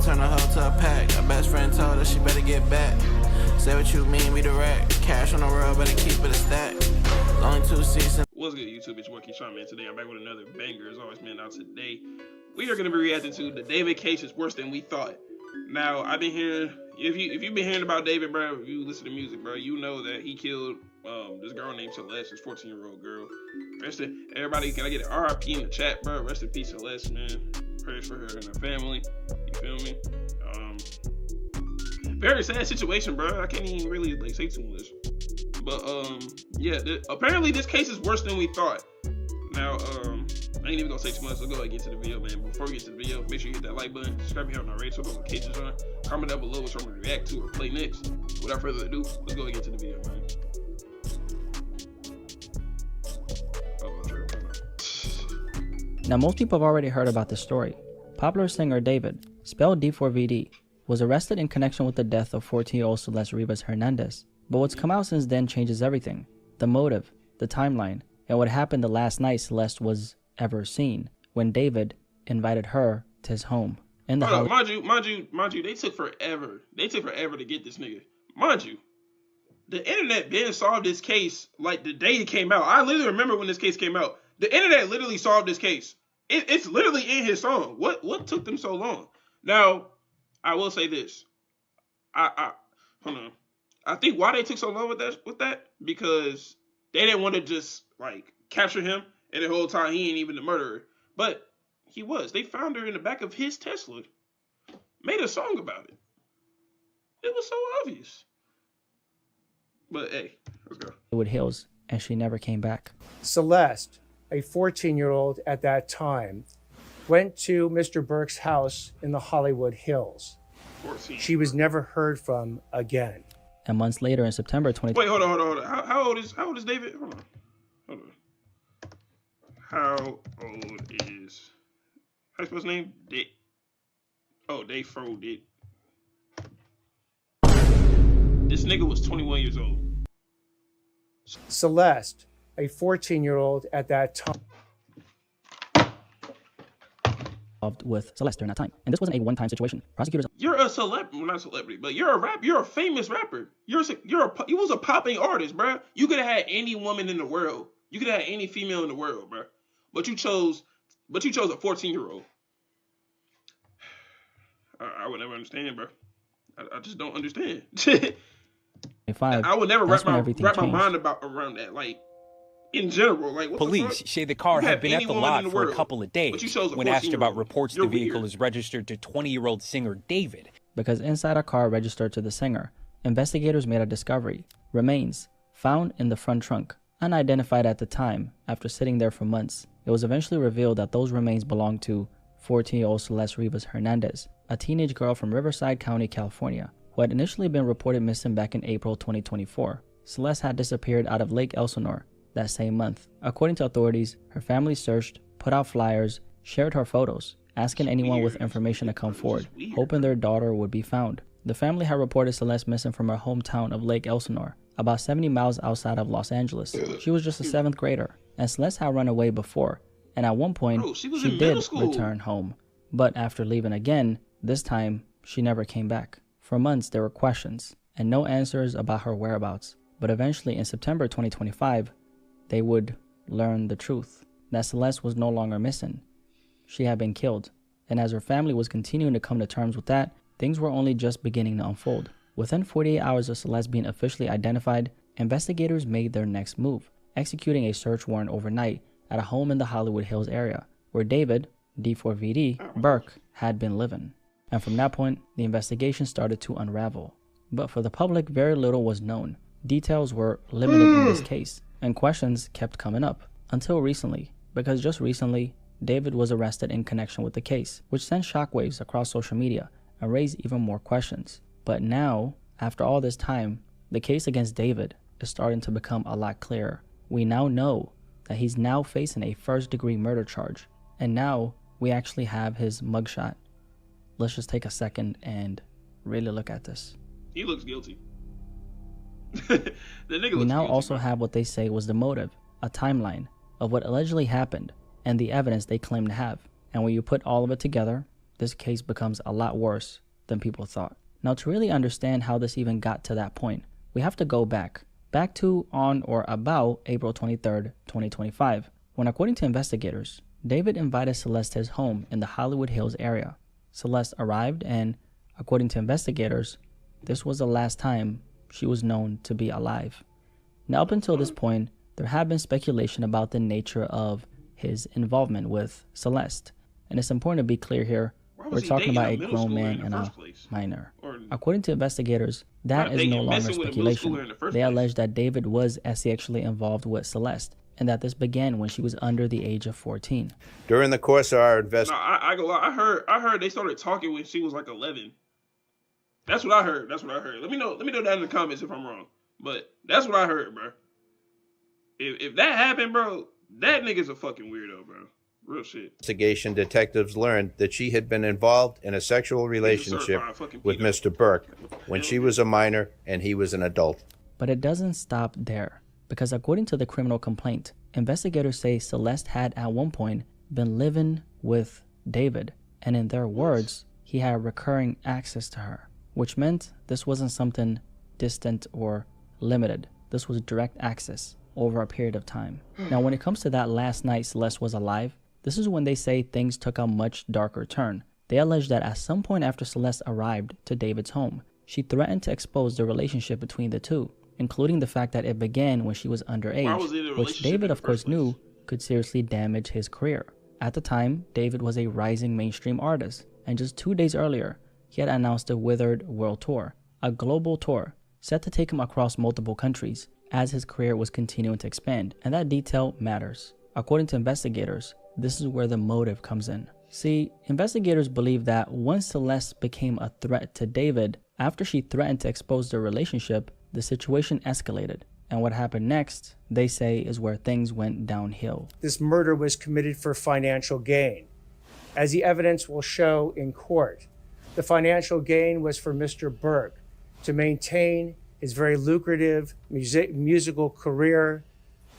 turn a hoe to a pack. Her best friend told her she better get back. Say what you mean, we direct. Cash on the road, better keep it a stack. Only 2 seasons. What's good, YouTube? It's Working Sean, man. Today I'm back with another banger. As always, man. Now today we are going to be reacting to the David case is worse than we thought. Now I've been hearing, if you've been hearing about David, bro, if you listen to music, bro, you know that he killed this girl named Celeste, this 14-year-old girl. Everybody, can I get an RIP in the chat, bro? Rest in peace, Celeste, man. Prayers for her and her family. You feel me? Very sad situation, bro. I can't even really say too much. But yeah, apparently this case is worse than we thought. Now, I ain't even gonna say too much. So go ahead and get to the video, man. Before we get to the video, make sure you hit that like button, subscribe if you haven't already, so notifications on. Comment down below what I'm gonna react to or play next. Without further ado, let's go ahead and get to the video, man. Now, most people have already heard about this story. Popular singer David, spelled d4vd, was arrested in connection with the death of 14-year-old Celeste Rivas Hernandez. But what's come out since then changes everything. The motive, the timeline, and what happened the last night Celeste was ever seen, when David invited her to his home. In the mind you, they took forever. They took forever to get this nigga. Mind you, the internet then solved this case like the day it came out. I literally remember when this case came out. The internet literally solved this case. It's literally in his song. What took them so long? Now, I will say this. Hold on. I think why they took so long with that because they didn't want to just capture him, and the whole time he ain't even the murderer, but he was. They found her in the back of his Tesla, made a song about it. It was so obvious. But hey, let's go. Hollywood Hills, and she never came back. Celeste, a 14-year-old at that time, went to Mr. Burke's house in the Hollywood Hills. 14. She was never heard from again. And months later, in September 2020. Wait, hold on. How old is David? Hold on. How old is? How's his name? d4vd. This nigga was 21 years old. Celeste, a 14-year-old at that time, with Celeste during that time, and this wasn't a one-time situation. Prosecutors. You're a not celebrity, but you're a rapper. You're a famous rapper. You was a popping artist, bro. You could have had any woman in the world. You could have had any female in the world, bro. But you chose a 14-year-old. I would never understand, bro. I just don't understand. I would never wrap my mind around that. In general, what police say the car had been at the lot for a couple of days. When asked about reports the vehicle is registered to 20-year-old singer David. Because inside a car registered to the singer, investigators made a discovery. Remains found in the front trunk, unidentified at the time. After sitting there for months, it was eventually revealed that those remains belonged to 14-year-old Celeste Rivas Hernandez, a teenage girl from Riverside County, California, who had initially been reported missing back in April 2024. Celeste had disappeared out of Lake Elsinore that same month. According to authorities, her family searched, put out flyers, shared her photos, asking anyone with information to come forward, hoping their daughter would be found. The family had reported Celeste missing from her hometown of Lake Elsinore, about 70 miles outside of Los Angeles. She was just a 7th grader, and Celeste had run away before, and at one point, she did return home. But after leaving again, this time, she never came back. For months, there were questions, and no answers about her whereabouts. But eventually, in September 2025, they would learn the truth, that Celeste was no longer missing. She had been killed, and as her family was continuing to come to terms with that, things were only just beginning to unfold. Within 48 hours of Celeste being officially identified, investigators made their next move, executing a search warrant overnight at a home in the Hollywood Hills area, where David, d4vd, Burke, had been living. And from that point, the investigation started to unravel. But for the public, very little was known. Details were limited in this case, and questions kept coming up. Until recently, because just recently, David was arrested in connection with the case, which sent shockwaves across social media and raised even more questions. But now, after all this time, the case against David is starting to become a lot clearer. We now know that he's now facing a first-degree murder charge, and now we actually have his mugshot. Let's just take a second and really look at this. He looks guilty. The nigga we now guilty, also bro. have what they say was the motive, a timeline of what allegedly happened, and the evidence they claim to have. And when you put all of it together, this case becomes a lot worse than people thought. Now, to really understand how this even got to that point, we have to go back to on or about April 23rd, 2025, when, according to investigators, David invited Celeste to his home in the Hollywood Hills area. Celeste arrived, and according to investigators, this was the last time she was known to be alive. Now, up until this point, there had been speculation about the nature of his involvement with Celeste. And it's important to be clear here, we're talking about a grown man and a minor. According to investigators, that is no longer speculation. They allege that David was sexually involved with Celeste, and that this began when she was under the age of 14. During the course of our investigation, I heard they started talking when she was like 11. That's what I heard. Let me know that in the comments if I'm wrong. But that's what I heard, bro. If that happened, bro, that nigga's a fucking weirdo, bro. Real shit. Investigation detectives learned that she had been involved in a sexual relationship with Mr. Burke when she was a minor and he was an adult. But it doesn't stop there, because according to the criminal complaint, investigators say Celeste had at one point been living with David, and in their words, he had recurring access to her, which meant this wasn't something distant or limited. This was direct access over a period of time. Now, when it comes to that last night Celeste was alive, this is when they say things took a much darker turn. They allege that at some point after Celeste arrived to David's home, she threatened to expose the relationship between the two, including the fact that it began when she was underage, which David of course knew could seriously damage his career. At the time, David was a rising mainstream artist, and just 2 days earlier, he had announced the Withered World Tour, a global tour set to take him across multiple countries as his career was continuing to expand, and that detail matters. According to investigators, this is where the motive comes in. See, investigators believe that once Celeste became a threat to David, after she threatened to expose their relationship, the situation escalated. And what happened next, they say, is where things went downhill. This murder was committed for financial gain. As the evidence will show in court, the financial gain was for Mr. Burke to maintain his very lucrative musical career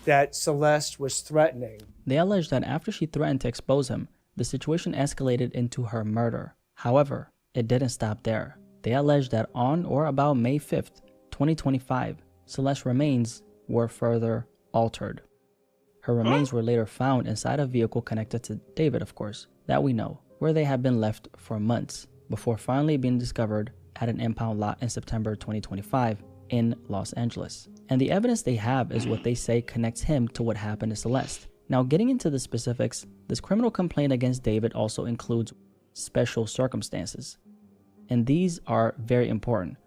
that Celeste was threatening. They allege that after she threatened to expose him, the situation escalated into her murder. However, it didn't stop there. They allege that on or about May 5th, 2025, Celeste's remains were further altered. Her remains were later found inside a vehicle connected to David, of course, that we know, where they had been left for months before finally being discovered at an impound lot in September 2025 in Los Angeles. And the evidence they have is what they say connects him to what happened to Celeste. Now, getting into the specifics, this criminal complaint against David also includes special circumstances. And these are very important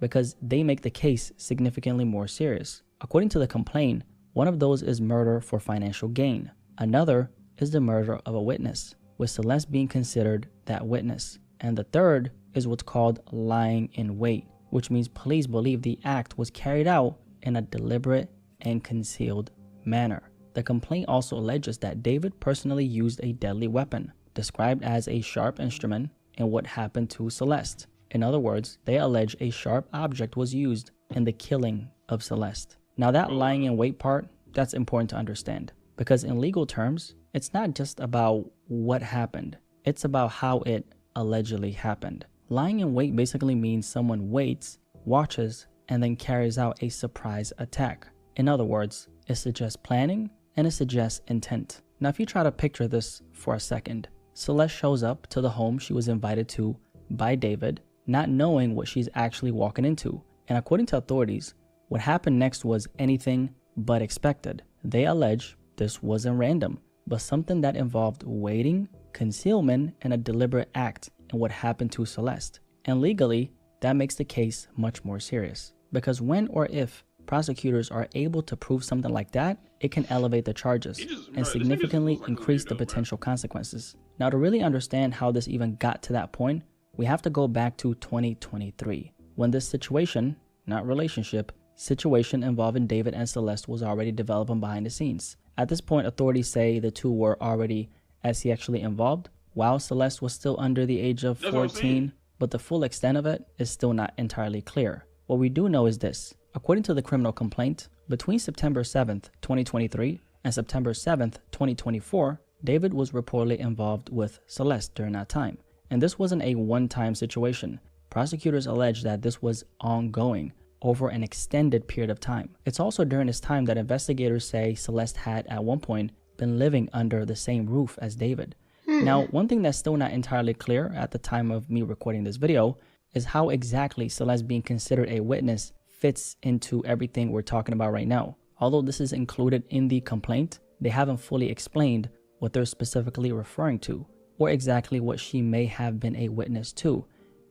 because they make the case significantly more serious. According to the complaint, one of those is murder for financial gain. Another is the murder of a witness, with Celeste being considered that witness. And the third is what's called lying in wait, which means police believe the act was carried out in a deliberate and concealed manner. The complaint also alleges that David personally used a deadly weapon, described as a sharp instrument, in what happened to Celeste. In other words, they allege a sharp object was used in the killing of Celeste. Now, that lying in wait part, that's important to understand, because in legal terms, it's not just about what happened, it's about how it allegedly happened. Lying in wait basically means someone waits, watches, and then carries out a surprise attack. In other words, it suggests planning and it suggests intent. Now, if you try to picture this for a second, Celeste shows up to the home she was invited to by David, not knowing what she's actually walking into. And according to authorities, what happened next was anything but expected. They allege this wasn't random, but something that involved waiting, concealment, and a deliberate act in what happened to Celeste. And legally, that makes the case much more serious, because when or if prosecutors are able to prove something like that, it can elevate the charges and significantly increase the potential consequences. Now, to really understand how this even got to that point, we have to go back to 2023, when this situation, not relationship, situation involving David and Celeste was already developing behind the scenes. At this point, authorities say the two were already sexually involved, while Celeste was still under the age of 14, but the full extent of it is still not entirely clear. What we do know is this. According to the criminal complaint, between September 7th, 2023 and September 7th, 2024, David was reportedly involved with Celeste during that time. And this wasn't a one-time situation. Prosecutors allege that this was ongoing over an extended period of time. It's also during this time that investigators say Celeste had at one point been living under the same roof as David. Now, one thing that's still not entirely clear at the time of me recording this video is how exactly Celeste being considered a witness fits into everything we're talking about right now. Although this is included in the complaint, they haven't fully explained what they're specifically referring to or exactly what she may have been a witness to.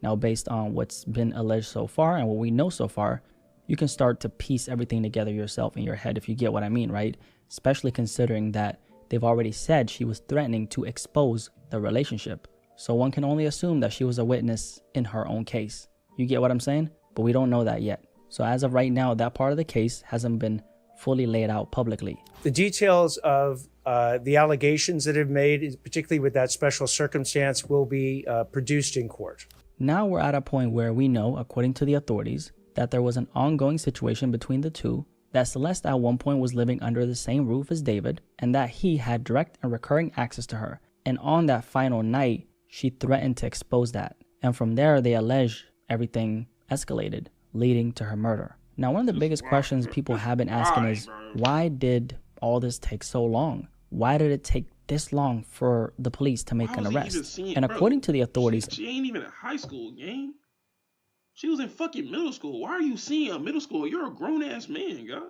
Now, based on what's been alleged so far and what we know so far, you can start to piece everything together yourself in your head, if you get what I mean, right? Especially considering that they've already said she was threatening to expose the relationship. So one can only assume that she was a witness in her own case. You get what I'm saying? But we don't know that yet. So as of right now, that part of the case hasn't been fully laid out publicly. The details of the allegations that have made, particularly with that special circumstance, will be produced in court. Now we're at a point where we know, according to the authorities, that there was an ongoing situation between the two, that Celeste at one point was living under the same roof as David, and that he had direct and recurring access to her. And on that final night, she threatened to expose that. And from there, they allege everything escalated, leading to her murder. Now, one of the biggest questions people have been asking is, why did all this take so long? Why did it take this long for the police to make an arrest? And according to the authorities, she ain't even in high school, gang. She was in fucking middle school. Why are you seeing a middle school? You're a grown-ass man, God.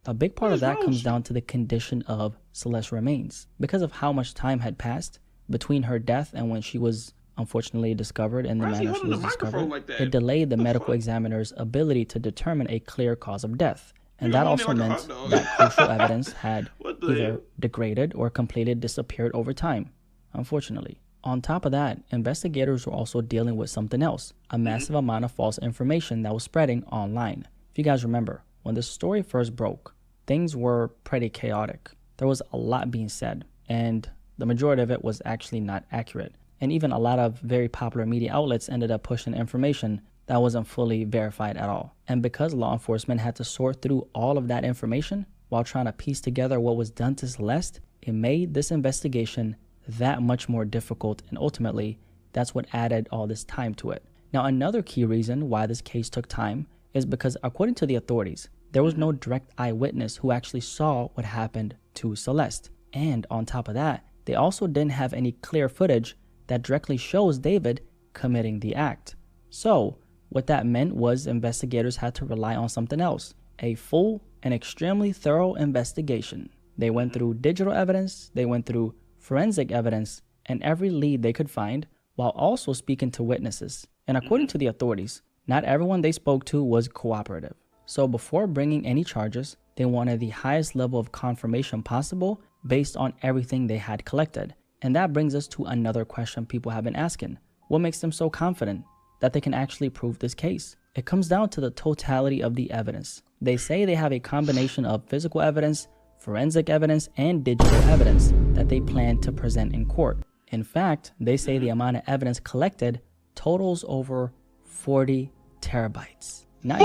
A big part of that comes down to the condition of Celeste's remains. Because of how much time had passed between her death and when she was unfortunately discovered in the manner she was discovered, like it delayed the medical examiner's ability to determine a clear cause of death. And that also meant that crucial evidence had either degraded or completely disappeared over time, unfortunately. On top of that, investigators were also dealing with something else, a massive amount of false information that was spreading online. If you guys remember, when the story first broke, things were pretty chaotic. There was a lot being said, and the majority of it was actually not accurate. And even a lot of very popular media outlets ended up pushing information that wasn't fully verified at all. And because law enforcement had to sort through all of that information while trying to piece together what was done to Celeste, it made this investigation that much more difficult, and ultimately, that's what added all this time to it. Now, another key reason why this case took time is because, according to the authorities, there was no direct eyewitness who actually saw what happened to Celeste. And on top of that, they also didn't have any clear footage that directly shows David committing the act. So, what that meant was investigators had to rely on something else, a full and extremely thorough investigation. They went through digital evidence, they went through forensic evidence, and every lead they could find, while also speaking to witnesses. And according to the authorities, not everyone they spoke to was cooperative. So before bringing any charges, they wanted the highest level of confirmation possible based on everything they had collected. And that brings us to another question people have been asking. What makes them so confident that they can actually prove this case? It comes down to the totality of the evidence. They say they have a combination of physical evidence, forensic evidence, and digital evidence that they plan to present in court. In fact, they say the amount of evidence collected totals over 40 terabytes. 40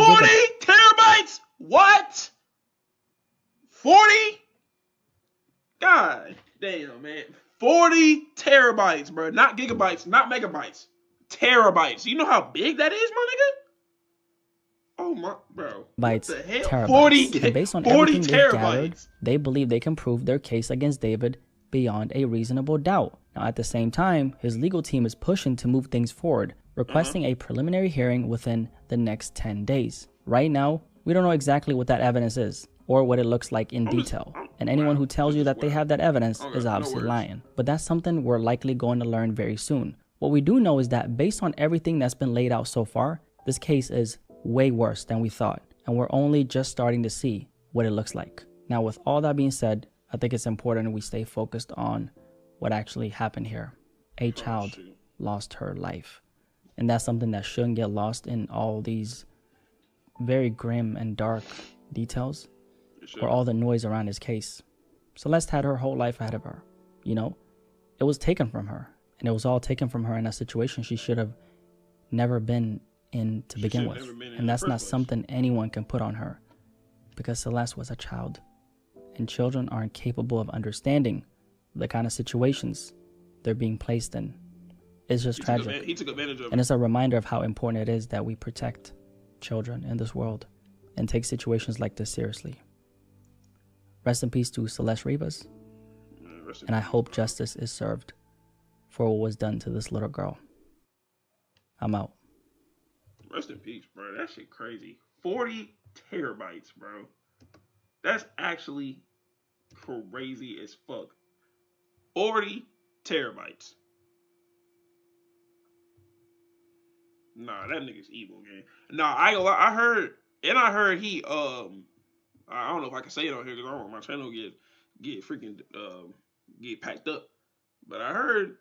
terabytes? What? 40? God damn, man. 40 terabytes, bro. Not gigabytes, not megabytes. Terabytes. You know how big that is, my nigga? Oh my, bro. Bytes, what the hell? terabytes. 40, and based on 40 everything they've terabytes. gathered, they believe they can prove their case against David beyond a reasonable doubt. Now, at the same time, his legal team is pushing to move things forward, requesting a preliminary hearing within the next 10 days. Right now, we don't know exactly what that evidence is or what it looks like in detail. And anyone who tells you that they have that evidence is obviously lying. But that's something we're likely going to learn very soon. What we do know is that based on everything that's been laid out so far, this case is way worse than we thought, and we're only just starting to see what it looks like. Now, with all that being said, I think it's important we stay focused on what actually happened here. A child lost her life, and that's something that shouldn't get lost in all these very grim and dark details or all the noise around his case. Celeste had her whole life ahead of her. You know, it was taken from her, and it was all taken from her in a situation she should have never been in to begin with. And that's not something anyone can put on her, because Celeste was a child, and children aren't capable of understanding the kind of situations they're being placed in. It's just tragic. He took advantage of it. And it's a reminder of how important it is that we protect children in this world and take situations like this seriously. Rest in peace to Celeste Rivas. And I hope justice is served for what was done to this little girl. I'm out. Rest in peace, bro. That shit crazy. 40 terabytes, bro. That's actually crazy as fuck. 40 terabytes. Nah, that nigga's evil, gang. Nah, I ain't gonna lie. I heard he, I don't know if I can say it on here because I don't want my channel get freaking, get packed up. But I heard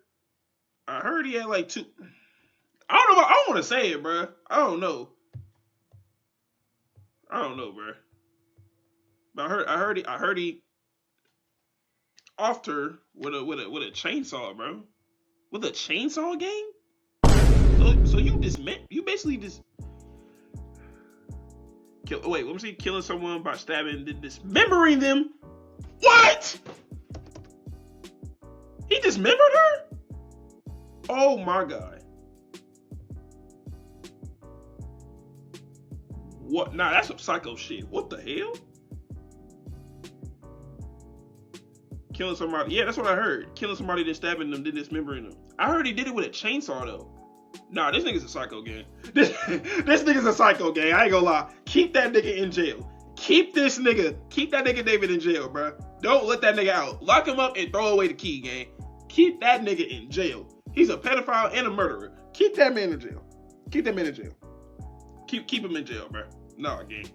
he had like 2, I don't know, I don't want to say it, bro. I don't know, bro. But I heard he offed her with a chainsaw, bro. With a chainsaw, gang? So you basically just let me see, killing someone by stabbing, then dismembering them. What? He dismembered her? Oh my god. What? Nah, that's some psycho shit. What the hell? Killing somebody. Yeah, that's what I heard. Killing somebody, then stabbing them, then dismembering them. I heard he did it with a chainsaw though. Nah, this nigga's a psycho gang. This nigga's a psycho gang. I ain't gonna lie. Keep that nigga in jail. Keep that nigga David in jail, bro. Don't let that nigga out. Lock him up and throw away the key, gang. Keep that nigga in jail. He's a pedophile and a murderer. Keep that man in jail. Keep that man in jail. Keep him in jail, bro. Nah, gang.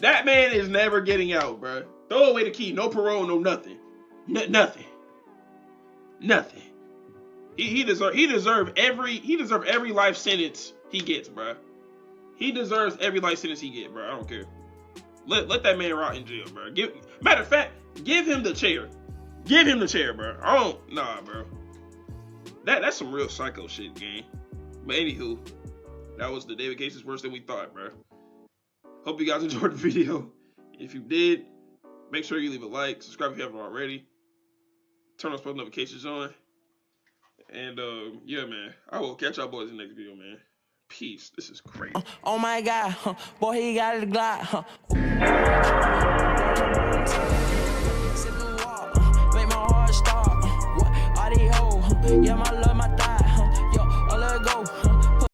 That man is never getting out, bro. Throw away the key. No parole, no nothing. Nothing. He deserve every life sentence he gets, bro. He deserves every life sentence he gets, bro. I don't care. Let that man rot in jail, bro. Matter of fact, give him the chair. Give him the chair, bro. Bro. That's some real psycho shit, gang. But anywho, that was the David case is worse than we thought, bro. Hope you guys enjoyed the video. If you did, make sure you leave a like, subscribe if you haven't already. Turn on post notifications on. And yeah, man, I will catch y'all boys in the next video, man. Peace. This is crazy. Oh my god, boy, he got it a Glock. Make my heart stop. What are they hoes? Yeah, my love, my